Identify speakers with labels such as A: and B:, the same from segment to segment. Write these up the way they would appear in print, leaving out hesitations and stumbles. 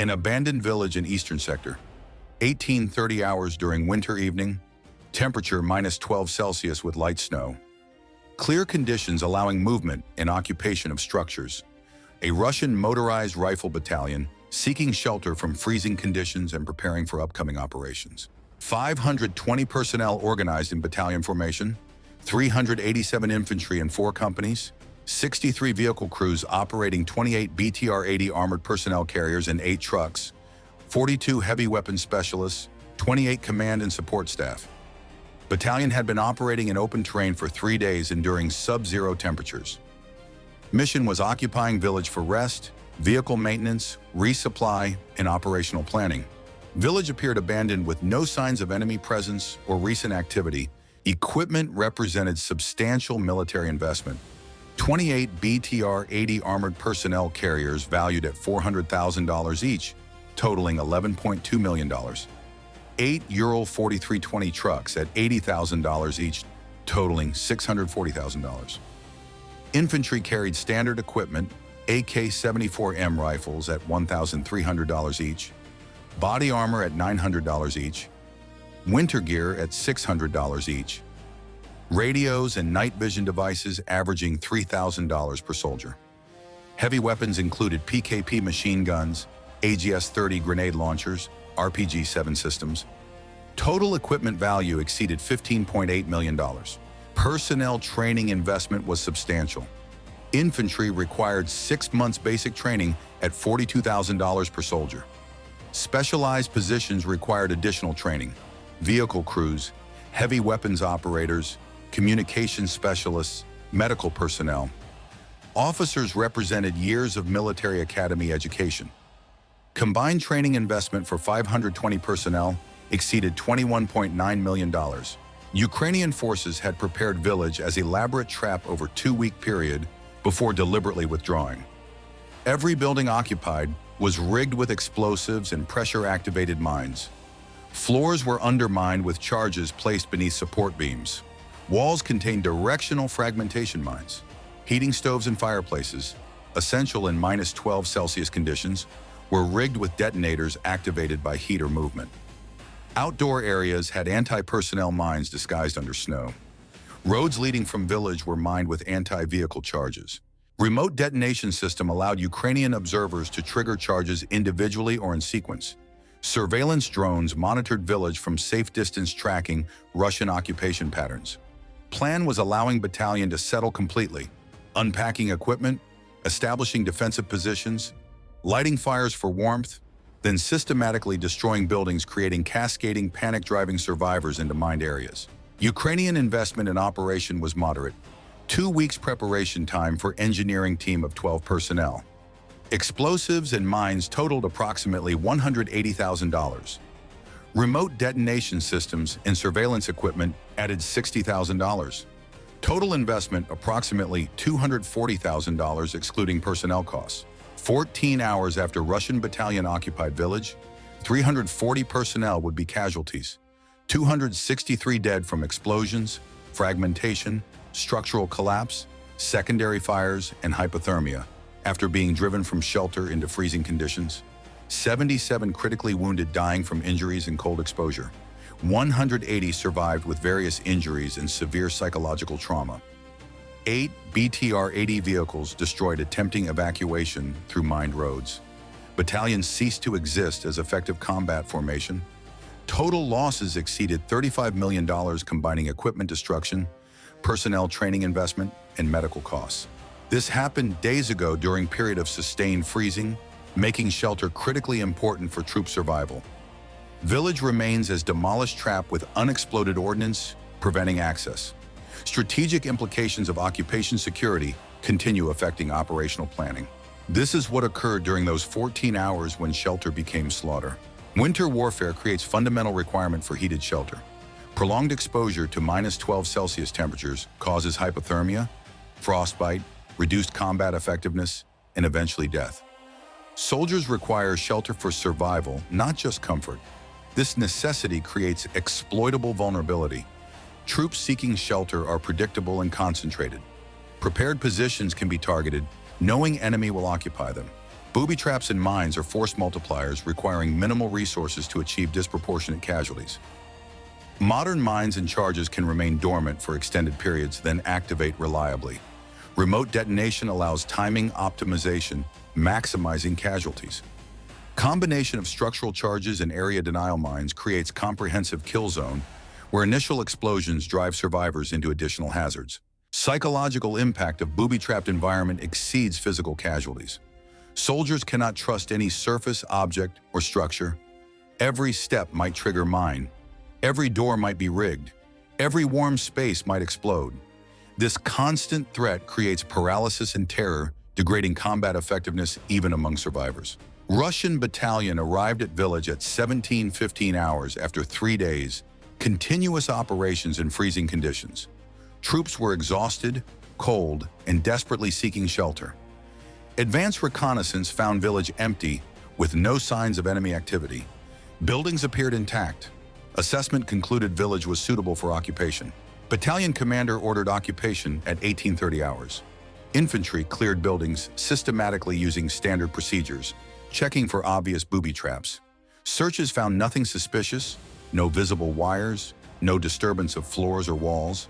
A: An abandoned village in eastern sector. 18:30 hours during winter evening. Temperature -12 Celsius with light snow. Clear conditions allowing movement and occupation of structures. A Russian motorized rifle battalion seeking shelter from freezing conditions and preparing for upcoming operations. 520 personnel organized in battalion formation. 387 infantry in 4 companies. 63 vehicle crews operating 28 BTR-80 armored personnel carriers and 8 trucks. 42 heavy weapons specialists. 28 command and support staff. Battalion had been operating in open terrain for 3 days enduring sub-zero temperatures. Mission was occupying village for rest, vehicle maintenance, resupply, and operational planning. Village appeared abandoned with no signs of enemy presence or recent activity. Equipment represented substantial military investment. 28 BTR-80 armored personnel carriers valued at $400,000 each, totaling $11.2 million. 8 Ural 4320 trucks at $80,000 each, totaling $640,000. Infantry carried standard equipment, AK-74M rifles at $1,300 each, body armor at $900 each, winter gear at $600 each, radios and night vision devices averaging $3,000 per soldier. Heavy weapons included PKP machine guns, AGS-30 grenade launchers, RPG-7 systems. Total equipment value exceeded $15.8 million. Personnel training investment was substantial. Infantry required 6 months basic training at $42,000 per soldier. Specialized positions required additional training. Vehicle crews, heavy weapons operators, communications specialists, medical personnel. Officers represented years of military academy education. Combined training investment for 520 personnel exceeded $21.9 million. Ukrainian forces had prepared village as elaborate trap over 2-week period before deliberately withdrawing. Every building occupied was rigged with explosives and pressure-activated mines. Floors were undermined with charges placed beneath support beams. Walls contained directional fragmentation mines. Heating stoves and fireplaces, essential in -12 Celsius conditions, were rigged with detonators activated by heat or movement. Outdoor areas had anti-personnel mines disguised under snow. Roads leading from village were mined with anti-vehicle charges. Remote detonation system allowed Ukrainian observers to trigger charges individually or in sequence. Surveillance drones monitored village from safe distance tracking Russian occupation patterns. Plan was allowing battalion to settle completely, unpacking equipment, establishing defensive positions, lighting fires for warmth, then systematically destroying buildings, creating cascading panic-driving survivors into mined areas. Ukrainian investment in operation was moderate. 2 weeks preparation time for engineering team of 12 personnel. Explosives and mines totaled approximately $180,000. Remote detonation systems and surveillance equipment added $60,000. Total investment approximately $240,000 excluding personnel costs. 14 hours after Russian battalion occupied village, 340 personnel would be casualties. 263 dead from explosions, fragmentation, structural collapse, secondary fires, and hypothermia after being driven from shelter into freezing conditions. 77 critically wounded dying from injuries and cold exposure. 180 survived with various injuries and severe psychological trauma. 8 BTR-80 vehicles destroyed attempting evacuation through mined roads. Battalions ceased to exist as effective combat formation. Total losses exceeded $35 million combining equipment destruction, personnel training investment, and medical costs. This happened days ago during period of sustained freezing, making shelter critically important for troop survival. Village remains as demolished trap with unexploded ordnance, preventing access. Strategic implications of occupation security continue affecting operational planning. This is what occurred during those 14 hours when shelter became slaughter. Winter warfare creates fundamental requirement for heated shelter. Prolonged exposure to -12 Celsius temperatures causes hypothermia, frostbite, reduced combat effectiveness, and eventually death. Soldiers require shelter for survival, not just comfort. This necessity creates exploitable vulnerability. Troops seeking shelter are predictable and concentrated. Prepared positions can be targeted, knowing enemy will occupy them. Booby traps and mines are force multipliers requiring minimal resources to achieve disproportionate casualties. Modern mines and charges can remain dormant for extended periods, then activate reliably. Remote detonation allows timing optimization, maximizing casualties. Combination of structural charges and area denial mines creates comprehensive kill zone, where initial explosions drive survivors into additional hazards. Psychological impact of booby-trapped environment exceeds physical casualties. Soldiers cannot trust any surface, object, or structure. Every step might trigger mine. Every door might be rigged. Every warm space might explode. This constant threat creates paralysis and terror, degrading combat effectiveness even among survivors. Russian battalion arrived at village at 17:15 hours after 3 days, continuous operations in freezing conditions. Troops were exhausted, cold, and desperately seeking shelter. Advanced reconnaissance found village empty, with no signs of enemy activity. Buildings appeared intact. Assessment concluded village was suitable for occupation. Battalion commander ordered occupation at 18:30 hours. Infantry cleared buildings systematically using standard procedures, checking for obvious booby traps. Searches found nothing suspicious, no visible wires, no disturbance of floors or walls,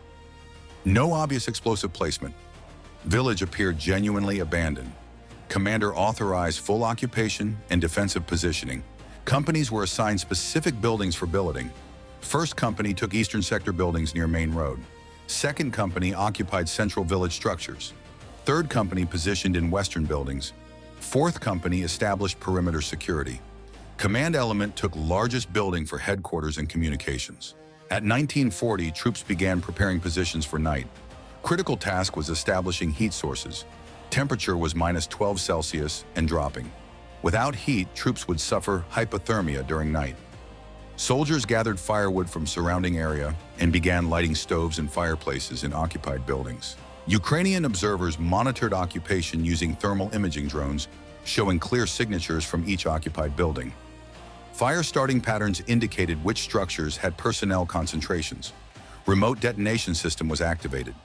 A: no obvious explosive placement. Village appeared genuinely abandoned. Commander authorized full occupation and defensive positioning. Companies were assigned specific buildings for billeting. First company took eastern sector buildings near main road. Second company occupied central village structures. Third company positioned in western buildings. Fourth company established perimeter security. Command element took largest building for headquarters and communications. At 1940, troops began preparing positions for night. Critical task was establishing heat sources. Temperature was -12 Celsius and dropping. Without heat, troops would suffer hypothermia during night. Soldiers gathered firewood from surrounding area and began lighting stoves and fireplaces in occupied buildings. Ukrainian observers monitored occupation using thermal imaging drones, showing clear signatures from each occupied building. Fire starting patterns indicated which structures had personnel concentrations. Remote detonation system was activated.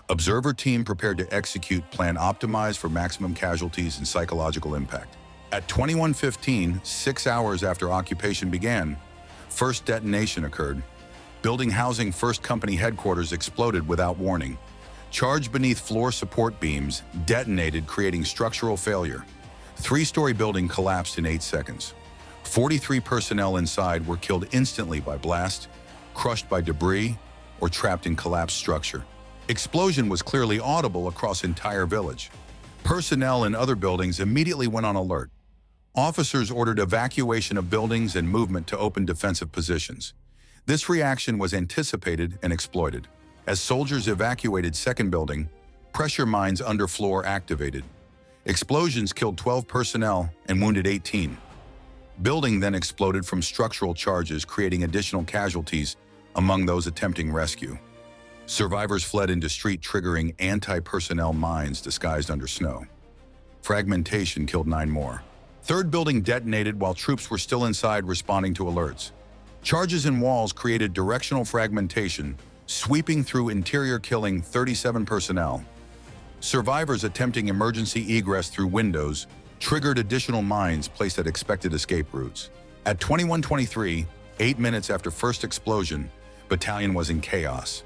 A: Observer team prepared to execute plan optimized for maximum casualties and psychological impact. At 21:15, 6 hours after occupation began, first detonation occurred. Building housing first company headquarters exploded without warning. Charge beneath floor support beams detonated, creating structural failure. 3-story building collapsed in 8 seconds. 43 personnel inside were killed instantly by blast, crushed by debris, or trapped in collapsed structure. Explosion was clearly audible across entire village. Personnel in other buildings immediately went on alert. Officers ordered evacuation of buildings and movement to open defensive positions. This reaction was anticipated and exploited. As soldiers evacuated second building, pressure mines underfloor activated. Explosions killed 12 personnel and wounded 18. Building then exploded from structural charges, creating additional casualties among those attempting rescue. Survivors fled into street, triggering anti-personnel mines disguised under snow. Fragmentation killed 9 more. Third building detonated while troops were still inside responding to alerts. Charges in walls created directional fragmentation, sweeping through interior, killing 37 personnel. Survivors attempting emergency egress through windows triggered additional mines placed at expected escape routes. At 21:23, 8 minutes after first explosion, battalion was in chaos.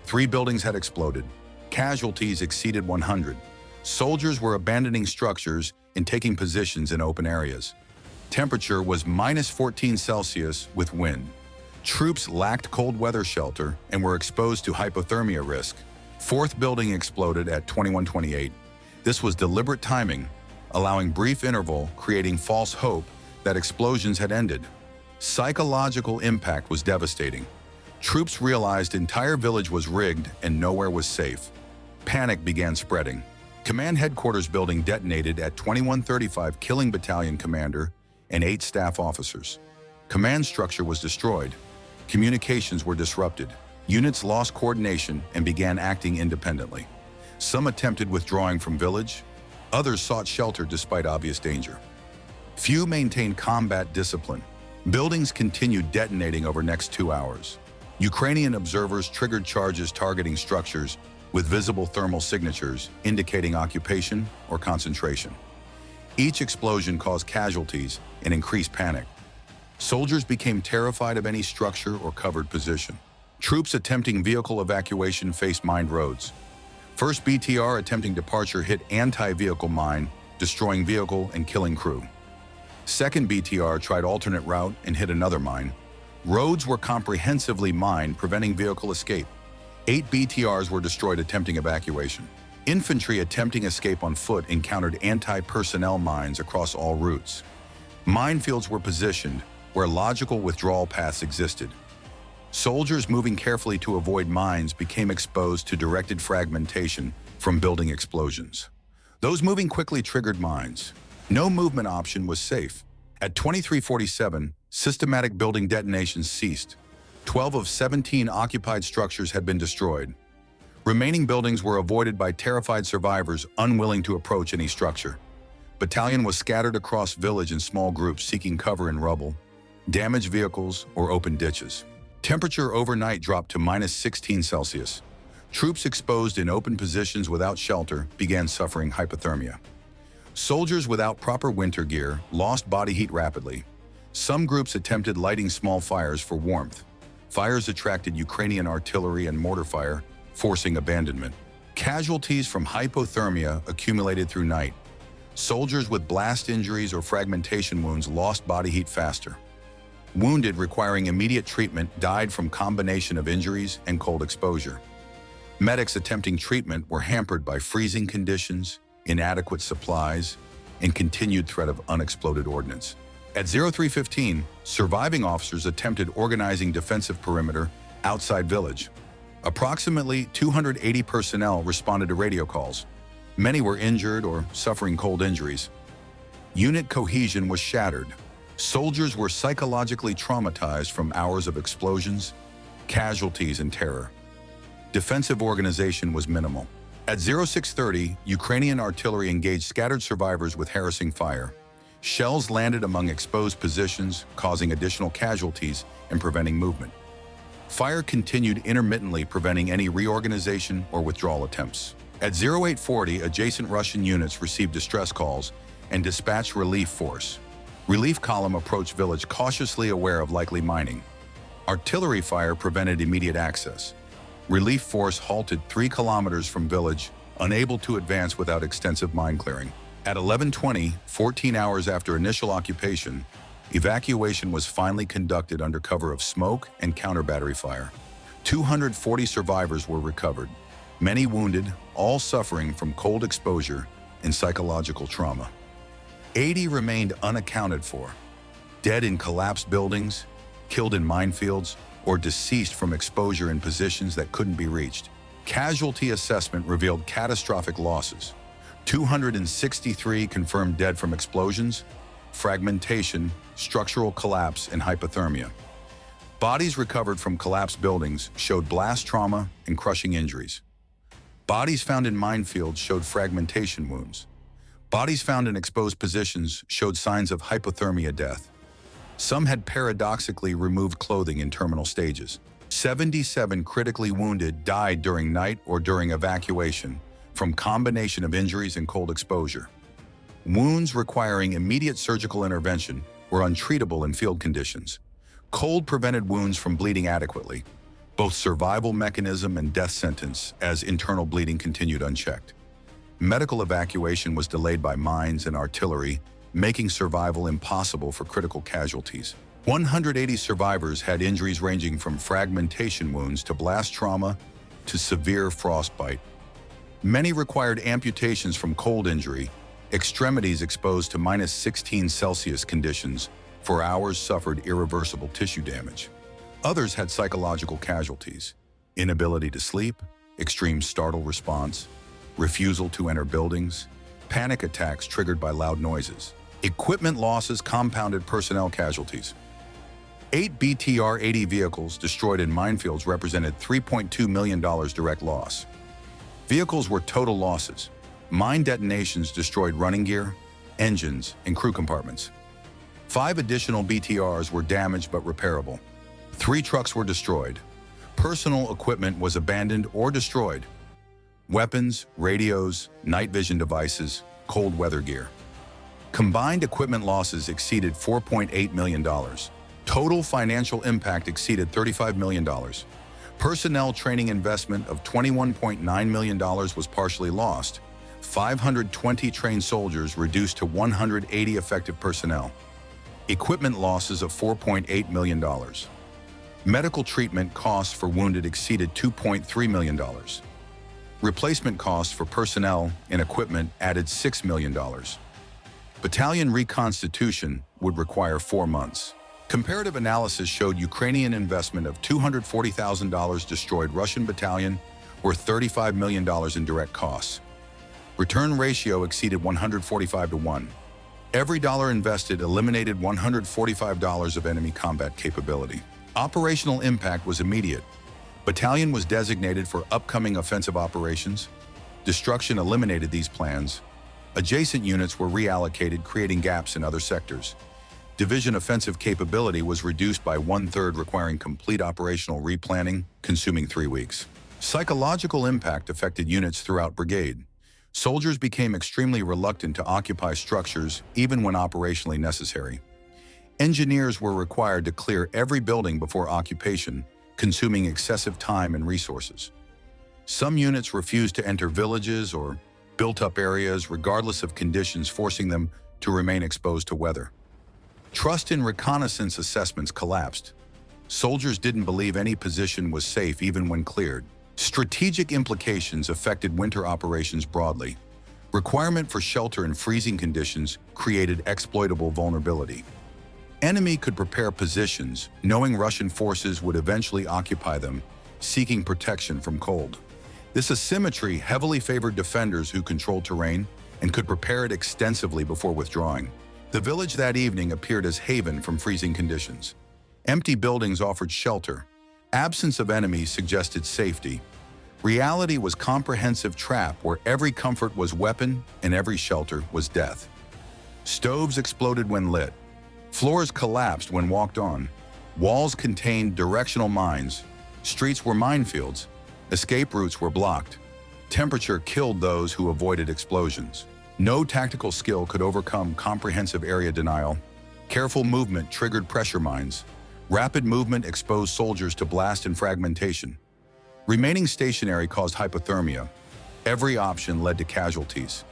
A: 3 buildings had exploded. Casualties exceeded 100. Soldiers were abandoning structures and taking positions in open areas. Temperature was -14 Celsius with wind. Troops lacked cold weather shelter and were exposed to hypothermia risk. 4th building exploded at 21:28. This was deliberate timing, allowing brief interval, creating false hope that explosions had ended. Psychological impact was devastating. Troops realized entire village was rigged and nowhere was safe. Panic began spreading. Command headquarters building detonated at 21:35, killing battalion commander and 8 staff officers. Command structure was destroyed. Communications were disrupted. Units lost coordination and began acting independently. Some attempted withdrawing from village. Others sought shelter despite obvious danger. Few maintained combat discipline. Buildings continued detonating over next 2 hours. Ukrainian observers triggered charges targeting structures with visible thermal signatures indicating occupation or concentration. Each explosion caused casualties and increased panic. Soldiers became terrified of any structure or covered position. Troops attempting vehicle evacuation faced mined roads. First BTR attempting departure hit anti-vehicle mine, destroying vehicle and killing crew. Second BTR tried alternate route and hit another mine. Roads were comprehensively mined, preventing vehicle escape. 8 BTRs were destroyed attempting evacuation. Infantry attempting escape on foot encountered anti-personnel mines across all routes. Minefields were positioned where logical withdrawal paths existed. Soldiers moving carefully to avoid mines became exposed to directed fragmentation from building explosions. Those moving quickly triggered mines. No movement option was safe. At 23:47, systematic building detonations ceased. 12 of 17 occupied structures had been destroyed. Remaining buildings were avoided by terrified survivors unwilling to approach any structure. Battalion was scattered across village in small groups seeking cover in rubble, damaged vehicles, or open ditches. Temperature overnight dropped to -16°C. Troops exposed in open positions without shelter began suffering hypothermia. Soldiers without proper winter gear lost body heat rapidly. Some groups attempted lighting small fires for warmth. Fires attracted Ukrainian artillery and mortar fire, forcing abandonment. Casualties from hypothermia accumulated through night. Soldiers with blast injuries or fragmentation wounds lost body heat faster. Wounded requiring immediate treatment died from combination of injuries and cold exposure. Medics attempting treatment were hampered by freezing conditions, inadequate supplies, and continued threat of unexploded ordnance. At 03:15, surviving officers attempted organizing defensive perimeter outside village. Approximately 280 personnel responded to radio calls. Many were injured or suffering cold injuries. Unit cohesion was shattered. Soldiers were psychologically traumatized from hours of explosions, casualties, and terror. Defensive organization was minimal. At 06:30, Ukrainian artillery engaged scattered survivors with harassing fire. Shells landed among exposed positions, causing additional casualties and preventing movement. Fire continued intermittently, preventing any reorganization or withdrawal attempts. At 08:40, adjacent Russian units received distress calls and dispatched relief force. Relief column approached village cautiously aware of likely mining. Artillery fire prevented immediate access. Relief force halted 3 kilometers from village, unable to advance without extensive mine clearing. At 11:20, 14 hours after initial occupation, evacuation was finally conducted under cover of smoke and counter battery fire. 240 survivors were recovered, many wounded, all suffering from cold exposure and psychological trauma. 80 remained unaccounted for, dead in collapsed buildings, killed in minefields, or deceased from exposure in positions that couldn't be reached. Casualty assessment revealed catastrophic losses. 263 confirmed dead from explosions, fragmentation, structural collapse, and hypothermia. Bodies recovered from collapsed buildings showed blast trauma and crushing injuries. Bodies found in minefields showed fragmentation wounds. Bodies found in exposed positions showed signs of hypothermia death. Some had paradoxically removed clothing in terminal stages. 77 critically wounded died during night or during evacuation from combination of injuries and cold exposure. Wounds requiring immediate surgical intervention were untreatable in field conditions. Cold prevented wounds from bleeding adequately, both survival mechanism and death sentence, as internal bleeding continued unchecked. Medical evacuation was delayed by mines and artillery, making survival impossible for critical casualties. 180 survivors had injuries ranging from fragmentation wounds to blast trauma to severe frostbite. Many required amputations from cold injury, extremities exposed to -16°C conditions for hours suffered irreversible tissue damage. Others had psychological casualties, inability to sleep, extreme startle response, refusal to enter buildings, panic attacks triggered by loud noises. Equipment losses compounded personnel casualties. 8 BTR-80 vehicles destroyed in minefields represented $3.2 million direct loss. Vehicles were total losses. Mine detonations destroyed running gear, engines, and crew compartments. 5 additional BTRs were damaged but repairable. 3 trucks were destroyed. Personal equipment was abandoned or destroyed. Weapons, radios, night vision devices, cold weather gear. Combined equipment losses exceeded $4.8 million. Total financial impact exceeded $35 million. Personnel training investment of $21.9 million was partially lost. 520 trained soldiers reduced to 180 effective personnel. Equipment losses of $4.8 million. Medical treatment costs for wounded exceeded $2.3 million. Replacement costs for personnel and equipment added $6 million. Battalion reconstitution would require 4 months. Comparative analysis showed Ukrainian investment of $240,000 destroyed Russian battalion, worth $35 million in direct costs. Return ratio exceeded 145-1. Every dollar invested eliminated $145 of enemy combat capability. Operational impact was immediate. Battalion was designated for upcoming offensive operations. Destruction eliminated these plans. Adjacent units were reallocated, creating gaps in other sectors. Division offensive capability was reduced by 1/3, requiring complete operational replanning, consuming 3 weeks. Psychological impact affected units throughout brigade. Soldiers became extremely reluctant to occupy structures, even when operationally necessary. Engineers were required to clear every building before occupation, consuming excessive time and resources. Some units refused to enter villages or built-up areas regardless of conditions, forcing them to remain exposed to weather. Trust in reconnaissance assessments collapsed. Soldiers didn't believe any position was safe even when cleared. Strategic implications affected winter operations broadly. Requirement for shelter in freezing conditions created exploitable vulnerability. Enemy could prepare positions, knowing Russian forces would eventually occupy them, seeking protection from cold. This asymmetry heavily favored defenders who controlled terrain and could prepare it extensively before withdrawing. The village that evening appeared as haven from freezing conditions. Empty buildings offered shelter. Absence of enemies suggested safety. Reality was comprehensive trap where every comfort was weapon and every shelter was death. Stoves exploded when lit. Floors collapsed when walked on. Walls contained directional mines. Streets were minefields. Escape routes were blocked. Temperature killed those who avoided explosions. No tactical skill could overcome comprehensive area denial. Careful movement triggered pressure mines. Rapid movement exposed soldiers to blast and fragmentation. Remaining stationary caused hypothermia. Every option led to casualties.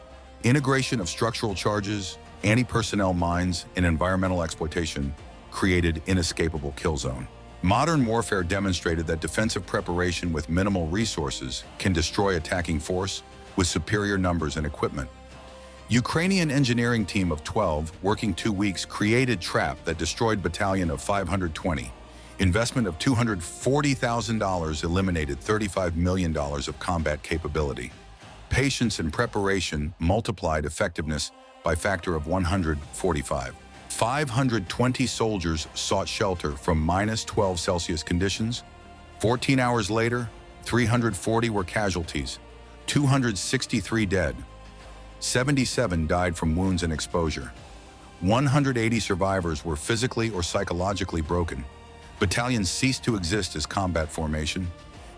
A: Integration of structural charges, anti-personnel mines, and environmental exploitation created inescapable kill zone. Modern warfare demonstrated that defensive preparation with minimal resources can destroy attacking force with superior numbers and equipment. Ukrainian engineering team of 12, working 2 weeks, created trap that destroyed battalion of 520. Investment of $240,000 eliminated $35 million of combat capability. Patience and preparation multiplied effectiveness by factor of 145. 520 soldiers sought shelter from -12 Celsius conditions. 14 hours later, 340 were casualties, 263 dead. 77 died from wounds and exposure. 180 survivors were physically or psychologically broken. Battalions ceased to exist as combat formation.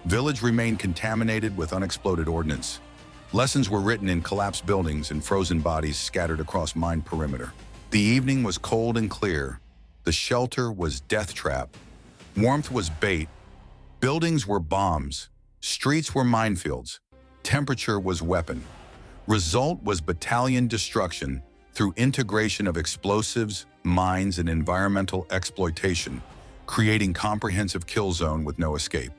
A: Village remained contaminated with unexploded ordnance. Lessons were written in collapsed buildings and frozen bodies scattered across mine perimeter. The evening was cold and clear. The shelter was death trap. Warmth was bait. Buildings were bombs. Streets were minefields. Temperature was weapon. Result was battalion destruction through integration of explosives, mines, and environmental exploitation, creating comprehensive kill zone with no escape.